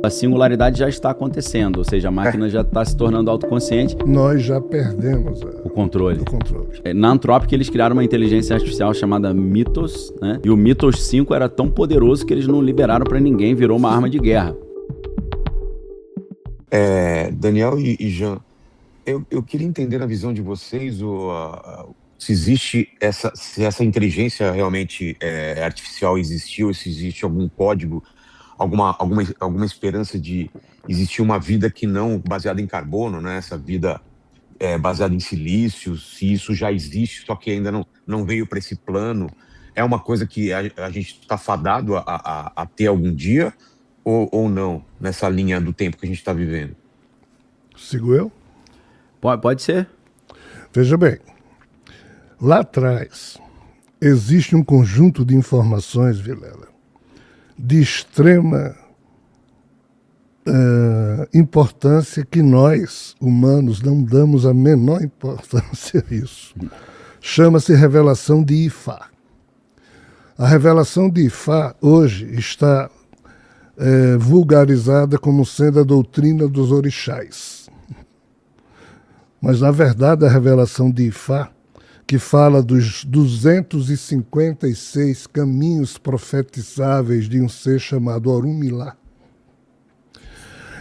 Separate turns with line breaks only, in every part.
A singularidade já está acontecendo, ou seja, a máquina já está se tornando autoconsciente.
Nós já perdemos
o controle.
O
Na Anthropic, eles criaram uma inteligência artificial chamada Mythos, né? E o Mythos 5 era tão poderoso que eles não liberaram para ninguém, virou uma arma de guerra.
Daniel e Jean, eu queria entender na visão de vocês se existe se essa inteligência realmente artificial existiu, se existe algum código, alguma esperança de existir uma vida que não baseada em carbono, né? Essa vida baseada em silício, se isso já existe, só que ainda não veio para esse plano. É uma coisa que a gente está fadado a ter algum dia ou não, nessa linha do tempo que a gente está vivendo?
Sigo eu?
Pode ser.
Veja bem, lá atrás existe um conjunto de informações, Vilela, de extrema importância que nós, humanos, não damos a menor importância a isso. Chama-se revelação de Ifá. A revelação de Ifá hoje está vulgarizada como sendo a doutrina dos orixás. Mas, na verdade, a revelação de Ifá, que fala dos 256 caminhos profetizáveis de um ser chamado Orunmilá,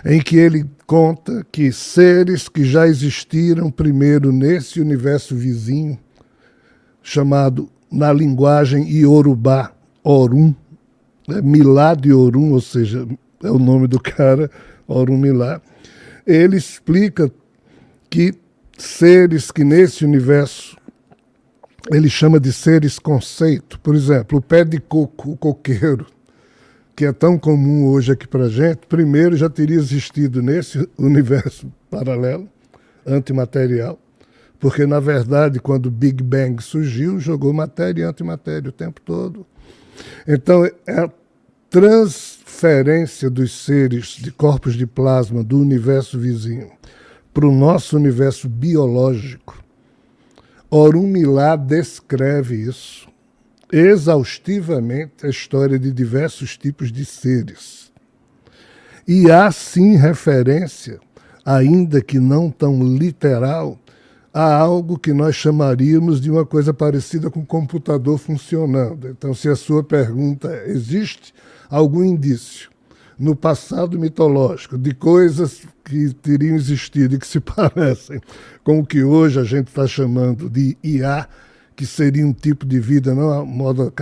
em que ele conta que seres que já existiram primeiro nesse universo vizinho, chamado, na linguagem iorubá, Orum, Milá de Orum, ou seja, é o nome do cara, Orunmilá, ele explica que seres que nesse universo ele chama de seres conceito. Por exemplo, o pé de coco, o coqueiro, que é tão comum hoje aqui para a gente, primeiro já teria existido nesse universo paralelo, antimaterial, porque, na verdade, quando o Big Bang surgiu, jogou matéria e antimatéria o tempo todo. Então, a transferência dos seres de corpos de plasma do universo vizinho para o nosso universo biológico, Orunmilá descreve isso exaustivamente, a história de diversos tipos de seres. E há sim referência, ainda que não tão literal, a algo que nós chamaríamos de uma coisa parecida com um computador funcionando. Então, se a sua pergunta é, existe algum indício no passado mitológico de coisas que teriam existido e que se parecem com o que hoje a gente está chamando de IA, que seria um tipo de vida não a modo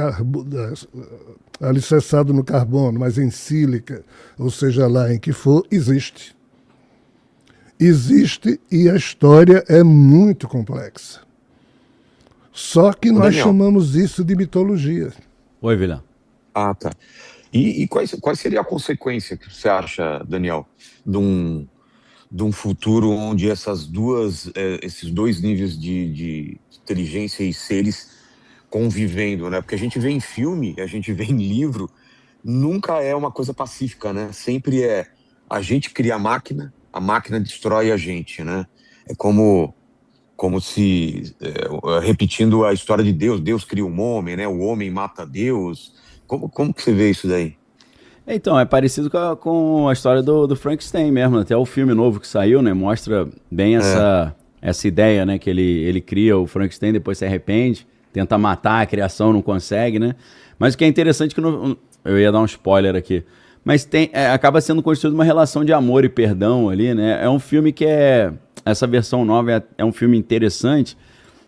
alicerçado no carbono, mas em sílica, ou seja lá em que for, existe. Existe e a história é muito complexa. Só que nós chamamos isso de mitologia.
Oi, Vilhão.
Ah, tá. E qual seria a consequência que você acha, Daniel, de um futuro onde esses dois níveis de inteligência e seres convivendo, né? Porque a gente vê em filme, a gente vê em livro, nunca é uma coisa pacífica, né? Sempre a gente cria a máquina destrói a gente, né? É como se, repetindo a história de Deus cria um homem, né? O homem mata Deus. Como que você vê isso daí?
Então, é parecido com a história do Frankenstein mesmo, até o filme novo que saiu, né? Mostra bem essa ideia, né? Que ele cria o Frankenstein, depois se arrepende, tenta matar a criação, não consegue, né? Mas o que é interessante é que eu ia dar um spoiler aqui, mas acaba sendo construída uma relação de amor e perdão ali, né? É um filme que essa versão nova é um filme interessante.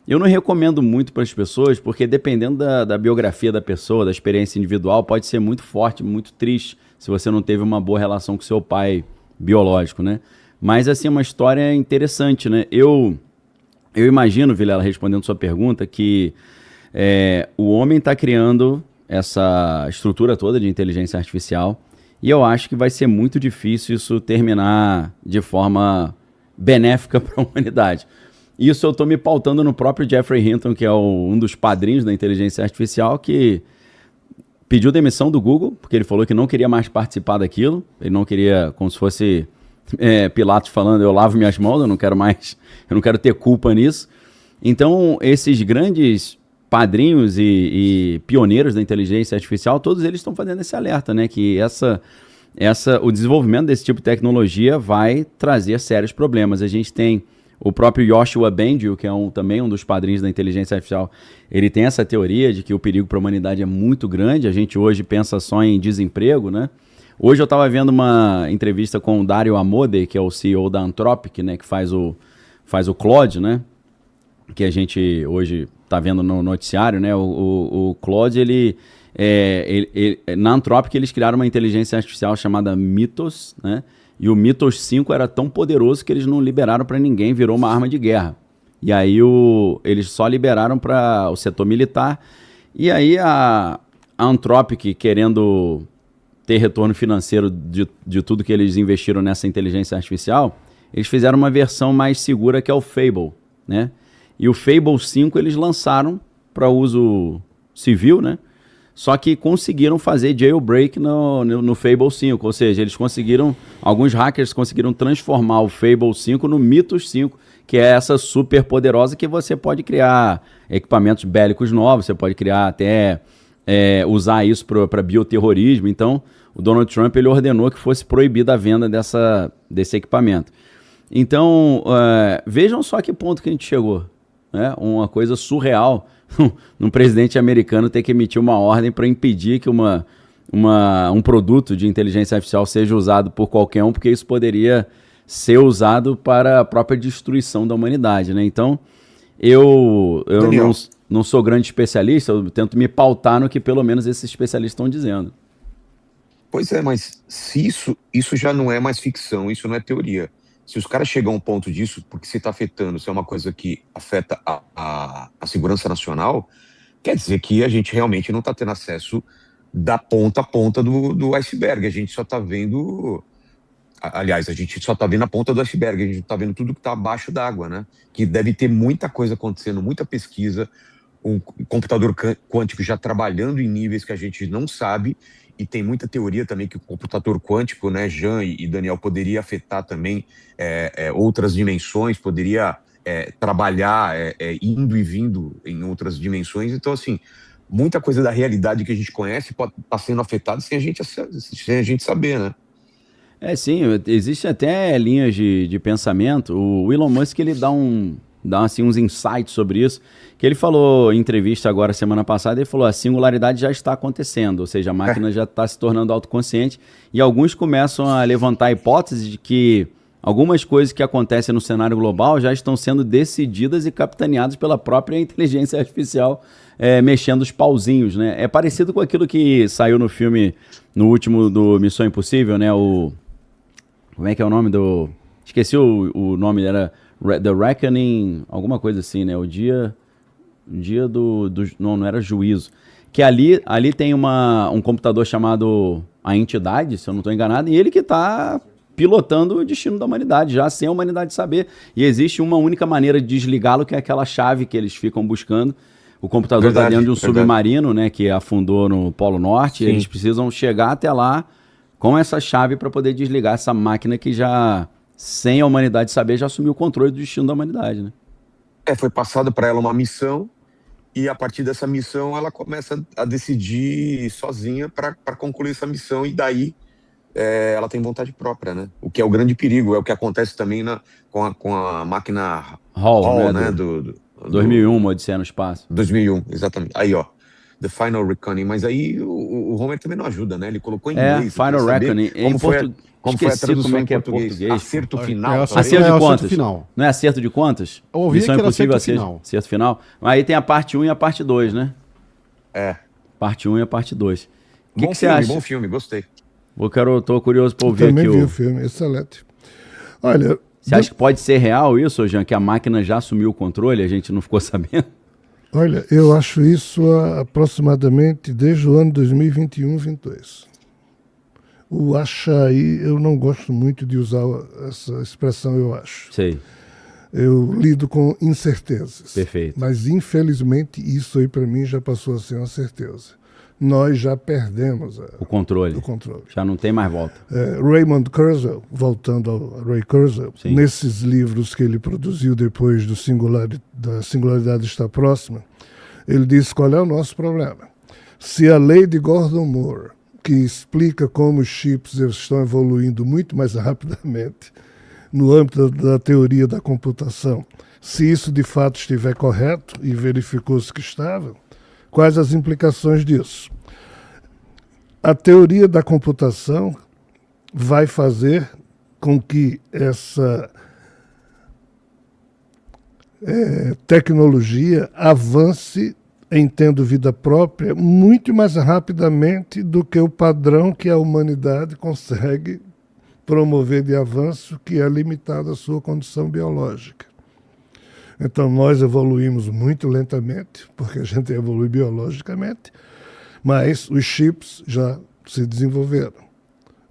Eu não recomendo muito para as pessoas, porque dependendo da biografia da pessoa, da experiência individual, pode ser muito forte, muito triste, se você não teve uma boa relação com seu pai biológico, né? Mas, assim, é uma história interessante, né? Eu imagino, Vilela, respondendo sua pergunta, que o homem está criando essa estrutura toda de inteligência artificial e eu acho que vai ser muito difícil isso terminar de forma benéfica para a humanidade. Isso eu estou me pautando no próprio Geoffrey Hinton, que é um dos padrinhos da inteligência artificial, que pediu demissão do Google, porque ele falou que não queria mais participar daquilo. Ele não queria, como se fosse Pilatos falando, eu lavo minhas mãos, eu não quero ter culpa nisso. Então, esses grandes padrinhos e pioneiros da inteligência artificial, todos eles estão fazendo esse alerta, né? Que o desenvolvimento desse tipo de tecnologia vai trazer sérios problemas. A gente tem o próprio Yoshua Bengio, que é também um dos padrinhos da inteligência artificial, ele tem essa teoria de que o perigo para a humanidade é muito grande. A gente hoje pensa só em desemprego, né? Hoje eu estava vendo uma entrevista com o Dario Amodei, que é o CEO da Anthropic, né, que faz o Claude, né? Que a gente hoje está vendo no noticiário, né? O Claude, na Anthropic eles criaram uma inteligência artificial chamada Mythos, né? E o Mythos 5 era tão poderoso que eles não liberaram para ninguém, virou uma arma de guerra. E aí eles só liberaram para o setor militar. E aí a Anthropic, querendo ter retorno financeiro de tudo que eles investiram nessa inteligência artificial, eles fizeram uma versão mais segura que é o Fable, né? E o Fable 5 eles lançaram para uso civil, né? Só que conseguiram fazer jailbreak no Fable 5, ou seja, alguns hackers conseguiram transformar o Fable 5 no Mythos 5, que é essa super poderosa que você pode criar equipamentos bélicos novos, você pode criar até usar isso para bioterrorismo. Então, o Donald Trump ele ordenou que fosse proibida a venda desse equipamento. Então, vejam só que ponto que a gente chegou, né? Uma coisa surreal. Um presidente americano ter que emitir uma ordem para impedir que um produto de inteligência artificial seja usado por qualquer um, porque isso poderia ser usado para a própria destruição da humanidade, né? Então, eu não sou grande especialista, eu tento me pautar no que pelo menos esses especialistas estão dizendo.
Pois é, mas se isso já não é mais ficção, isso não é teoria. Se os caras chegam a um ponto disso, porque se está afetando, se é uma coisa que afeta a segurança nacional, quer dizer que a gente realmente não está tendo acesso da ponta a ponta do iceberg. A gente só está vendo... Aliás, a gente só está vendo a ponta do iceberg, a gente está vendo tudo que está abaixo d'água, né? Que deve ter muita coisa acontecendo, muita pesquisa, um computador quântico já trabalhando em níveis que a gente não sabe. E tem muita teoria também que o computador quântico, né, Jean e Daniel, poderia afetar também outras dimensões, poderia trabalhar indo e vindo em outras dimensões. Então, assim, muita coisa da realidade que a gente conhece pode estar sendo afetada sem a gente saber, né?
Sim, existem até linhas de pensamento. O Elon Musk, ele dá assim, uns insights sobre isso, que ele falou em entrevista agora, semana passada, ele falou, a singularidade já está acontecendo, ou seja, a máquina já está se tornando autoconsciente, e alguns começam a levantar a hipótese de que algumas coisas que acontecem no cenário global já estão sendo decididas e capitaneadas pela própria inteligência artificial, mexendo os pauzinhos, né? É parecido com aquilo que saiu no filme, no último do Missão Impossível, né? Como é que é o nome do... Esqueci o nome, era... The Reckoning, alguma coisa assim, né? O dia do não era juízo. Que ali tem um computador chamado a Entidade, se eu não estou enganado, e ele que está pilotando o destino da humanidade, já sem a humanidade saber. E existe uma única maneira de desligá-lo, que é aquela chave que eles ficam buscando. O computador está dentro de um submarino, né? Que afundou no Polo Norte, e eles precisam chegar até lá com essa chave para poder desligar essa máquina que já... sem a humanidade saber, já assumiu o controle do destino da humanidade, né?
Foi passada para ela uma missão, e a partir dessa missão ela começa a decidir sozinha para concluir essa missão, e daí ela tem vontade própria, né? O que é o grande perigo, é o que acontece também com a máquina Hall, né? Do
2001, uma Odisseia no Espaço.
2001, exatamente. Aí, ó. The Final Reckoning, mas aí o Homer também não ajuda, né? Ele colocou em inglês.
Final Reckoning.
Como foi a tradução
como é que
em português? Acerto final.
Acerto de contas.
Final.
Não é acerto de contas?
Eu ouvi que era acerto final.
Acerto final. Aí tem a parte 1 e a parte 2, né? Parte 1 e a parte 2. O que você acha?
Bom filme, gostei.
Tô curioso para ouvir aqui.
Também vi o filme, excelente. Olha...
Você acha que pode ser real isso, Jean, que a máquina já assumiu o controle e a gente não ficou sabendo?
Olha, eu acho isso aproximadamente desde o ano 2021, 2022. O acha aí, eu não gosto muito de usar essa expressão, eu acho.
Sei.
Eu lido com incertezas.
Perfeito.
Mas, infelizmente, isso aí para mim já passou a ser uma certeza. Nós já perdemos
o controle. Já não tem mais volta.
Raymond Kurzweil, voltando ao Ray Kurzweil, nesses livros que ele produziu depois da Singularidade Está Próxima, ele disse qual é o nosso problema. Se a lei de Gordon Moore, que explica como os chips estão evoluindo muito mais rapidamente no âmbito da teoria da computação. Se isso de fato estiver correto, e verificou-se que estava, quais as implicações disso? A teoria da computação vai fazer com que essa tecnologia avance em tendo vida própria muito mais rapidamente do que o padrão que a humanidade consegue promover de avanço, que é limitado à sua condição biológica. Então nós evoluímos muito lentamente, porque a gente evolui biologicamente, mas os chips já se desenvolveram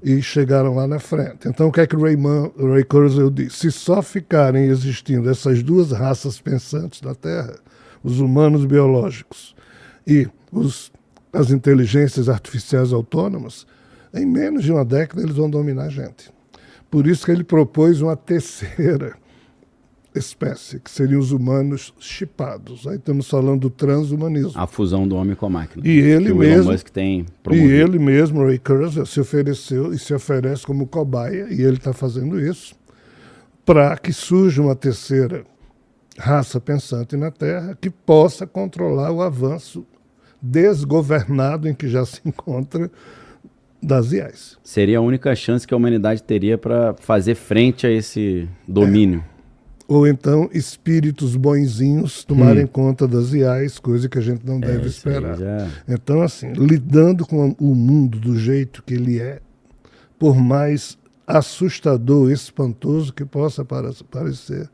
e chegaram lá na frente. Então o que é que Ray Kurzweil disse? Se só ficarem existindo essas duas raças pensantes da Terra, os humanos biológicos e as inteligências artificiais autônomas, em menos de uma década eles vão dominar a gente. Por isso que ele propôs uma terceira espécie, que seriam os humanos chipados. Aí estamos falando do transhumanismo.
A fusão do homem com a máquina.
E ele
que
mesmo,
o Elon Musk tem promovido.
E ele mesmo, Ray Kurzweil, se ofereceu e se oferece como cobaia, e ele está fazendo isso, para que surja uma terceira raça pensante na Terra que possa controlar o avanço desgovernado em que já se encontra das IAs.
Seria a única chance que a humanidade teria para fazer frente a esse domínio.
Ou então espíritos bonzinhos tomarem conta das IAs, coisa que a gente não deve esperar. Então, assim, lidando com o mundo do jeito que ele é, por mais assustador, espantoso que possa parecer,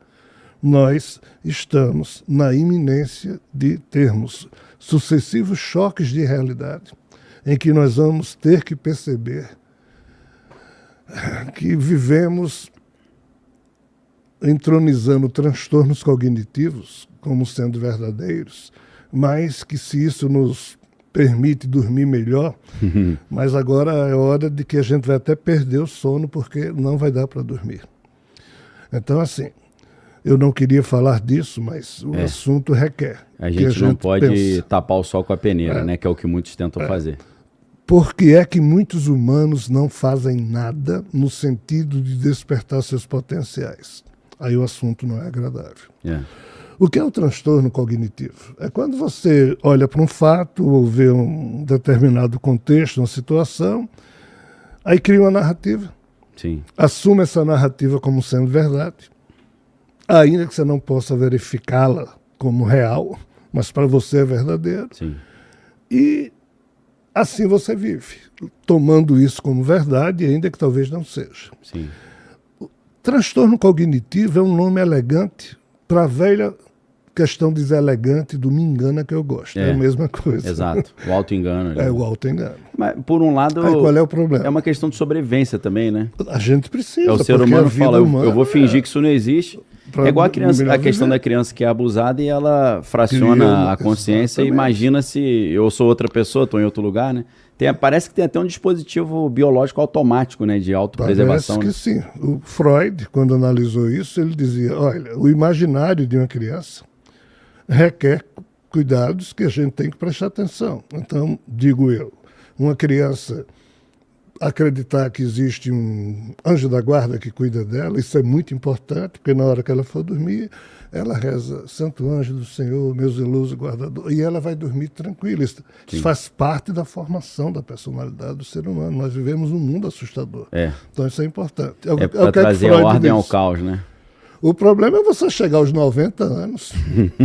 nós estamos na iminência de termos sucessivos choques de realidade em que nós vamos ter que perceber que vivemos entronizando transtornos cognitivos como sendo verdadeiros, mas que se isso nos permite dormir melhor, mas agora é hora de que a gente vai até perder o sono porque não vai dar para dormir. Então, assim, eu não queria falar disso, mas o assunto requer.
A gente não pode tapar o sol com a peneira, né? Que é o que muitos tentam fazer.
Por que é que muitos humanos não fazem nada no sentido de despertar seus potenciais? Aí o assunto não é agradável. O que é o transtorno cognitivo? É quando você olha para um fato ou vê um determinado contexto, uma situação, aí cria uma narrativa.
Sim.
Assume essa narrativa como sendo verdade, ainda que você não possa verificá-la como real, mas para você é verdadeiro.
Sim.
E assim você vive, tomando isso como verdade, ainda que talvez não seja.
Sim.
Transtorno cognitivo é um nome elegante para a velha questão deselegante do me engana que eu gosto. É a mesma coisa.
Exato. O auto-engano.
É o auto-engano.
Mas, por um lado,
aí, qual é o problema?
É uma questão de sobrevivência também, né?
A gente precisa.
É o ser humano fala, eu vou fingir que isso não existe. É igual a questão da criança que é abusada e ela fraciona a consciência e imagina se eu sou outra pessoa, estou em outro lugar, né? Parece que tem até um dispositivo biológico automático, né, de autopreservação.
Parece que
né?
Sim. O Freud, quando analisou isso, ele dizia, olha, o imaginário de uma criança requer cuidados que a gente tem que prestar atenção. Então, digo eu, uma criança acreditar que existe um anjo da guarda que cuida dela, isso é muito importante, porque na hora que ela for dormir, ela reza, Santo Anjo do Senhor, meu zeloso guardador, e ela vai dormir tranquila. Isso faz parte da formação da personalidade do ser humano. Nós vivemos num mundo assustador. Então isso é importante.
É para trazer a ordem ao caos, né?
O problema é você chegar aos 90 anos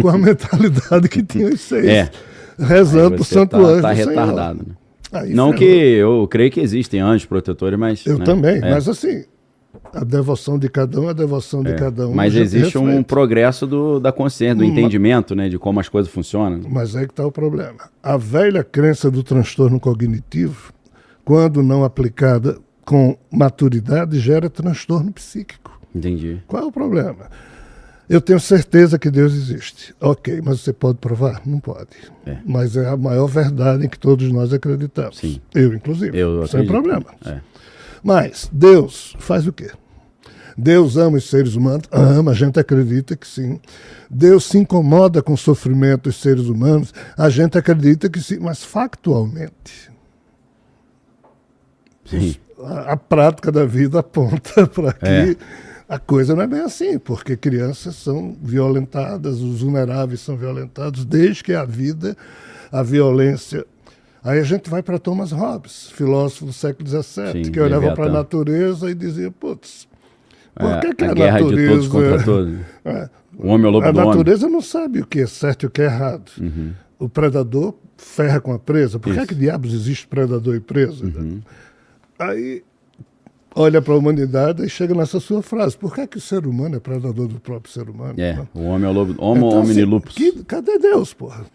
com a mentalidade que tinha os 6, rezando para o Santo Anjo do Senhor.
Retardado, né? Não que eu creio que existem anjos protetores, mas...
Eu também, mas assim, a devoção de cada um é a devoção de cada um.
Mas existe um progresso da consciência, do entendimento, né, de como as coisas funcionam.
Mas aí que está o problema. A velha crença do transtorno cognitivo, quando não aplicada com maturidade, gera transtorno psíquico.
Entendi.
Qual é o problema? Eu tenho certeza que Deus existe. Ok, mas você pode provar? Não pode. Mas é a maior verdade em que todos nós acreditamos.
Sim.
Eu, inclusive. Sem problema. Mas Deus faz o quê? Deus ama os seres humanos? Ama, a gente acredita que sim. Deus se incomoda com o sofrimento dos seres humanos? A gente acredita que sim. Mas factualmente,
Sim.
A prática da vida aponta para que a coisa não é bem assim, porque crianças são violentadas, os vulneráveis são violentados, desde que a vida, a violência. Aí a gente vai para Thomas Hobbes, filósofo do século XVII, que olhava para a natureza e dizia, putz, por que a
guerra
natureza...
de todos contra todos. O homem é o lobo do homem.
A natureza não sabe o que é certo e o que é errado. O predador ferra com a presa. Por que diabos existe predador e presa? Aí olha para a humanidade e chega nessa sua frase. Por que o ser humano é predador do próprio ser humano?
O homem é o lobo. Homo
então,
homini lupus.
Cadê Deus, porra?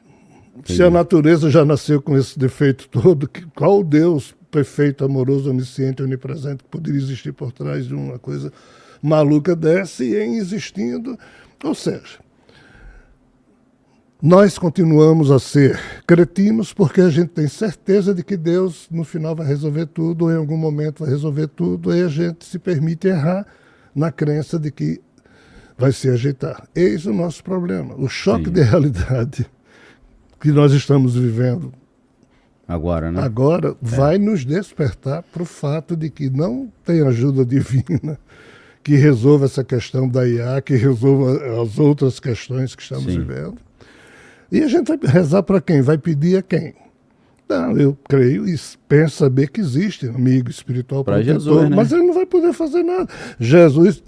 Se a natureza já nasceu com esse defeito todo, qual Deus perfeito, amoroso, onisciente, onipresente que poderia existir por trás de uma coisa maluca dessa e em existindo? Ou seja, nós continuamos a ser cretinos porque a gente tem certeza de que Deus no final vai resolver tudo, ou em algum momento vai resolver tudo, e a gente se permite errar na crença de que vai se ajeitar. Eis o nosso problema. O choque de realidade que nós estamos vivendo
agora, né?
Vai nos despertar para o fato de que não tem ajuda divina que resolva essa questão da IA, que resolva as outras questões que estamos vivendo. E a gente vai rezar para quem? Vai pedir a quem? Não, eu creio e penso saber que existe um amigo espiritual
para Jesus, né?
Mas ele não vai poder fazer nada. Jesus,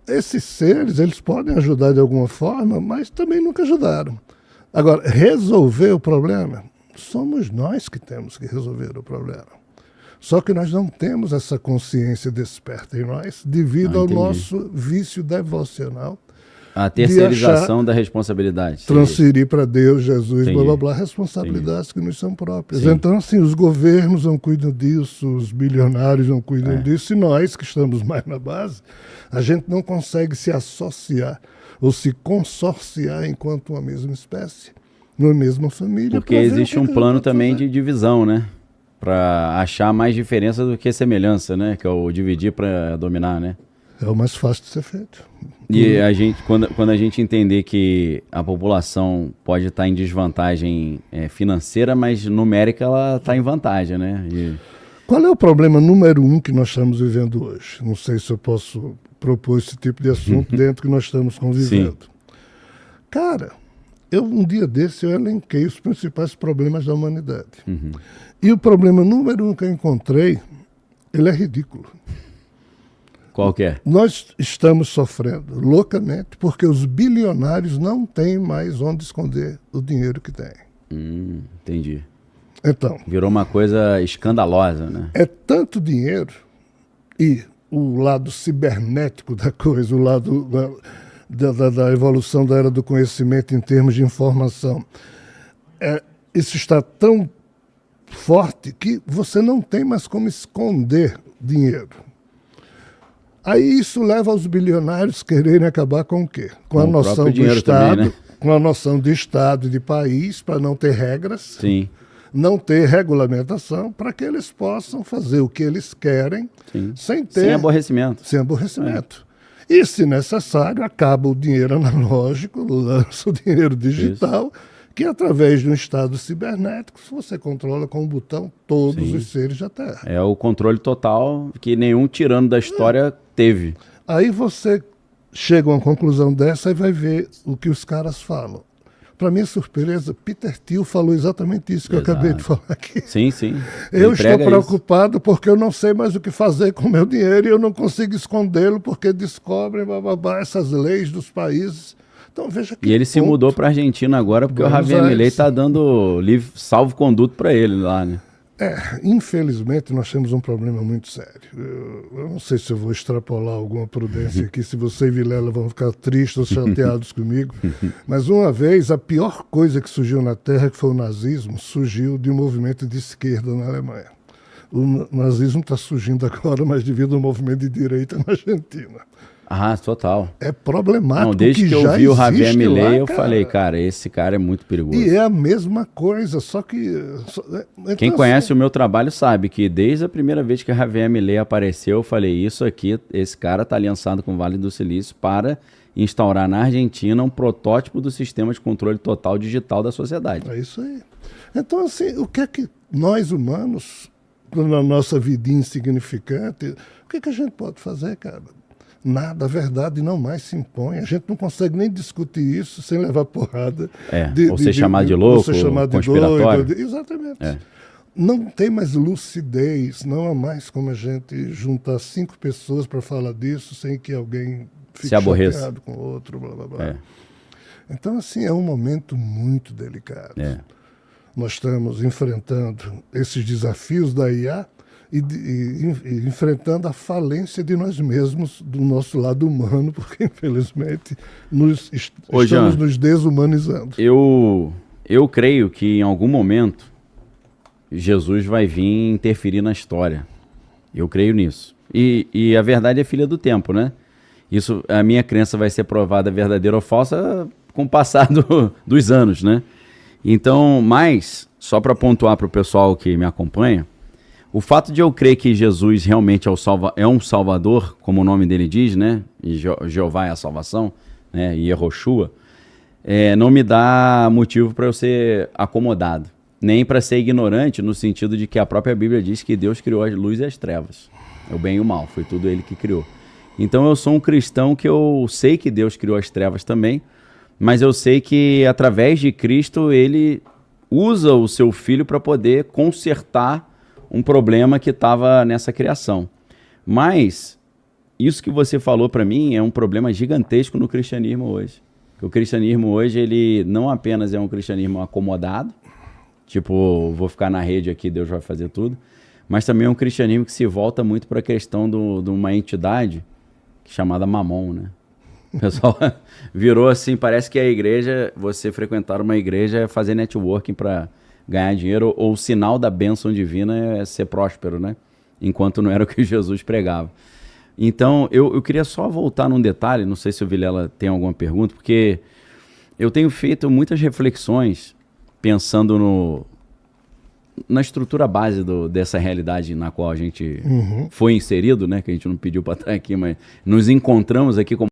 esses seres, eles podem ajudar de alguma forma, mas também nunca ajudaram. Agora, resolver o problema, somos nós que temos que resolver o problema. Só que nós não temos essa consciência desperta em nós devido ao nosso vício devocional.
A terceirização da responsabilidade.
Transferir para Deus, Jesus, blá, blá, blá, responsabilidades que nos são próprias. Então, assim, os governos não cuidam disso, os bilionários não cuidam disso, e nós, que estamos mais na base, a gente não consegue se associar ou se consorciar enquanto uma mesma espécie, numa mesma família.
Porque existe um plano também de divisão, né? Para achar mais diferença do que semelhança, né? Que é o dividir para dominar, né?
É o mais fácil de ser feito.
E a gente, quando a gente entender que a população pode estar em desvantagem financeira, mas numérica ela está em vantagem, né?
Qual é o problema número 1 que nós estamos vivendo hoje? Não sei se eu posso propor esse tipo de assunto dentro que nós estamos convivendo. Cara, um dia desse eu elenquei os principais problemas da humanidade. E o problema número 1 que eu encontrei, ele é ridículo.
Qual que é?
Nós estamos sofrendo loucamente porque os bilionários não têm mais onde esconder o dinheiro que têm.
Entendi.
Então,
virou uma coisa escandalosa, né?
É tanto dinheiro e o lado cibernético da coisa, o lado da evolução da era do conhecimento em termos de informação. Isso está tão forte que você não tem mais como esconder dinheiro. Aí isso leva os bilionários quererem acabar com o quê? Com a noção do Estado, também, né? Com a noção de Estado e de país, para não ter regras, não ter regulamentação, para que eles possam fazer o que eles querem, sem
aborrecimento.
Sem aborrecimento. E, se necessário, acaba o dinheiro analógico, lança o dinheiro digital, que através de um Estado cibernético você controla com um botão todos os seres da Terra.
É o controle total que nenhum tirano da história teve.
Aí você chega a uma conclusão dessa e vai ver o que os caras falam. Para minha surpresa, Peter Thiel falou exatamente isso que eu acabei de falar aqui.
Sim.
Eu estou preocupado porque eu não sei mais o que fazer com o meu dinheiro e eu não consigo escondê-lo porque descobrem essas leis dos países. Então, veja que
ele se mudou para a Argentina agora porque o Javier Milei está dando salvo-conduto para ele lá, né?
Infelizmente nós temos um problema muito sério. Eu não sei se eu vou extrapolar alguma prudência aqui, se você e Vilela vão ficar tristes ou chateados comigo, mas uma vez a pior coisa que surgiu na Terra, que foi o nazismo, surgiu de um movimento de esquerda na Alemanha. O nazismo está surgindo agora, mas devido ao movimento de direita na Argentina.
Total.
É problemático.
Não, desde que eu vi o Javier Milei, eu falei, cara, esse cara é muito perigoso.
E é a mesma coisa, só que... Então,
quem conhece o meu trabalho sabe que desde a primeira vez que o Javier Milei apareceu, eu falei, isso aqui, esse cara tá aliançado com o Vale do Silício para instaurar na Argentina um protótipo do sistema de controle total digital da sociedade.
É isso aí. Então, assim, o que é que nós humanos na nossa vidinha insignificante, o que a gente pode fazer, cara? Nada, a verdade não mais se impõe. A gente não consegue nem discutir isso sem levar porrada.
Ou ser chamado de louco, conspiratório.
Exatamente. Não tem mais lucidez, não há mais como a gente juntar 5 pessoas para falar disso sem que alguém fique chateado com o outro, blá, blá, blá. Então, assim, é um momento muito delicado. Nós estamos enfrentando esses desafios da IA e enfrentando a falência de nós mesmos, do nosso lado humano, porque, infelizmente, estamos nos desumanizando.
Eu creio que, em algum momento, Jesus vai vir interferir na história. Eu creio nisso. E a verdade é filha do tempo, né? Isso, a minha crença vai ser provada verdadeira ou falsa com o passar dos anos, né? Então, mas, só para pontuar para o pessoal que me acompanha, o fato de eu crer que Jesus realmente é um Salvador, como o nome dele diz, né? E Jeová é a salvação, né? E Yehoshua, não me dá motivo para eu ser acomodado. Nem para ser ignorante, no sentido de que a própria Bíblia diz que Deus criou a luz e as trevas. O bem e o mal, foi tudo ele que criou. Então eu sou um cristão que eu sei que Deus criou as trevas também, mas eu sei que através de Cristo ele usa o seu filho para poder consertar um problema que estava nessa criação. Mas isso que você falou para mim é um problema gigantesco no cristianismo hoje. O cristianismo hoje ele não apenas é um cristianismo acomodado, tipo, vou ficar na rede aqui, Deus vai fazer tudo. Mas também é um cristianismo que se volta muito para a questão de uma entidade chamada Mamon, né? O pessoal virou assim, parece que a igreja, você frequentar uma igreja é fazer networking para ganhar dinheiro, ou o sinal da bênção divina é ser próspero, né? Enquanto não era o que Jesus pregava. Então, eu queria só voltar num detalhe, não sei se o Vilela tem alguma pergunta, porque eu tenho feito muitas reflexões pensando na estrutura base dessa realidade na qual a gente foi inserido, né? Que a gente não pediu para estar aqui, mas nos encontramos aqui como